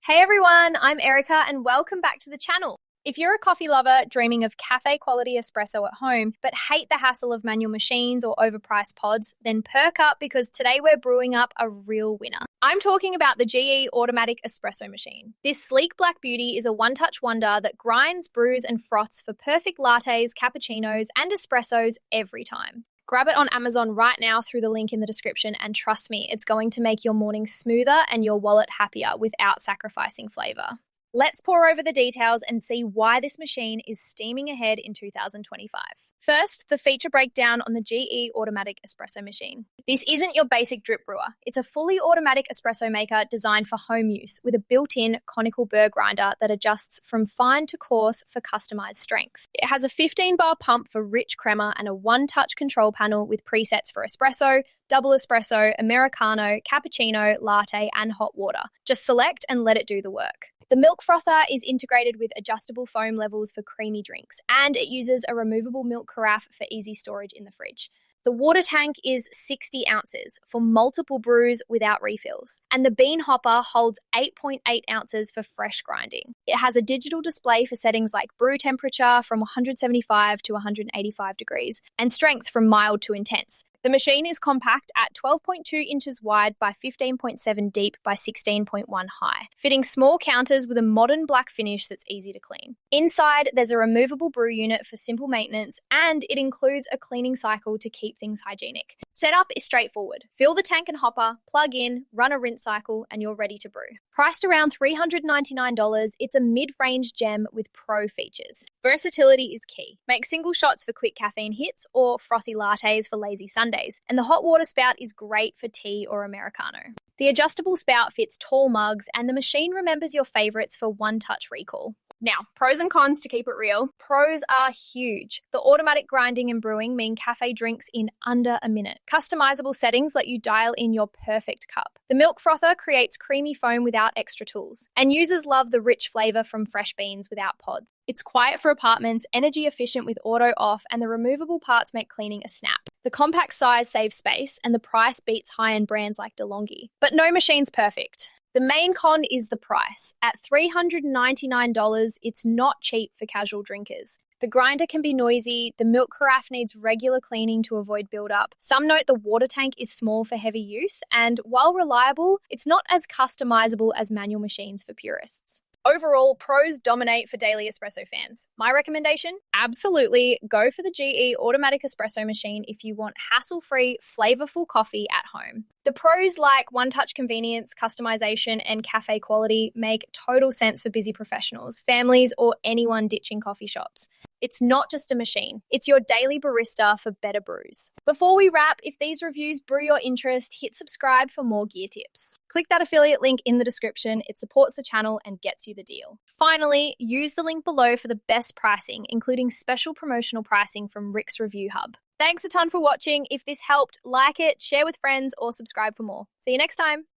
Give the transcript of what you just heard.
Hey everyone, I'm Erica and welcome back to the channel. If you're a coffee lover dreaming of cafe quality espresso at home but hate the hassle of manual machines or overpriced pods, then perk up because today we're brewing up a real winner. I'm talking about the GE Automatic Espresso Machine. This sleek black beauty is a one-touch wonder that grinds, brews and froths for perfect lattes, cappuccinos and espressos every time. Grab it on Amazon right now through the link in the description and trust me, it's going to make your morning smoother and your wallet happier without sacrificing flavour. Let's pour over the details and see why this machine is steaming ahead in 2025. First, the feature breakdown on the GE Automatic Espresso Machine. This isn't your basic drip brewer. It's a fully automatic espresso maker designed for home use with a built-in conical burr grinder that adjusts from fine to coarse for customized strength. It has a 15-bar pump for rich crema and a one-touch control panel with presets for espresso, double espresso, Americano, cappuccino, latte, and hot water. Just select and let it do the work. The milk frother is integrated with adjustable foam levels for creamy drinks, and it uses a removable milk carafe for easy storage in the fridge. The water tank is 60 ounces for multiple brews without refills, and the bean hopper holds 8.8 ounces for fresh grinding. It has a digital display for settings like brew temperature from 175 to 185 degrees, and strength from mild to intense. The machine is compact at 12.2 inches wide by 15.7 deep by 16.1 high, fitting small counters with a modern black finish that's easy to clean. Inside, there's a removable brew unit for simple maintenance, and it includes a cleaning cycle to keep things hygienic. Setup is straightforward. Fill the tank and hopper, plug in, run a rinse cycle, and you're ready to brew. Priced around $399, it's a mid-range gem with pro features. Versatility is key. Make single shots for quick caffeine hits or frothy lattes for lazy Sundays. And the hot water spout is great for tea or Americano. The adjustable spout fits tall mugs and the machine remembers your favorites for one-touch recall. Now, pros and cons to keep it real. Pros are huge. The automatic grinding and brewing mean cafe drinks in under a minute. Customizable settings let you dial in your perfect cup. The milk frother creates creamy foam without extra tools. And users love the rich flavour from fresh beans without pods. It's quiet for apartments, energy efficient with auto off, and the removable parts make cleaning a snap. The compact size saves space, and the price beats high-end brands like DeLonghi. But no machine's perfect. The main con is the price. At $399, it's not cheap for casual drinkers. The grinder can be noisy, the milk carafe needs regular cleaning to avoid buildup. Some note the water tank is small for heavy use, and while reliable, it's not as customizable as manual machines for purists. Overall, pros dominate for daily espresso fans. My recommendation? Absolutely, go for the GE Automatic Espresso Machine if you want hassle-free, flavorful coffee at home. The pros like one-touch convenience, customization, and cafe quality make total sense for busy professionals, families, or anyone ditching coffee shops. It's not just a machine. It's your daily barista for better brews. Before we wrap, if these reviews brew your interest, hit subscribe for more gear tips. Click that affiliate link in the description. It supports the channel and gets you the deal. Finally, use the link below for the best pricing, including special promotional pricing from Rick's Review Hub. Thanks a ton for watching. If this helped, like it, share with friends, or subscribe for more. See you next time.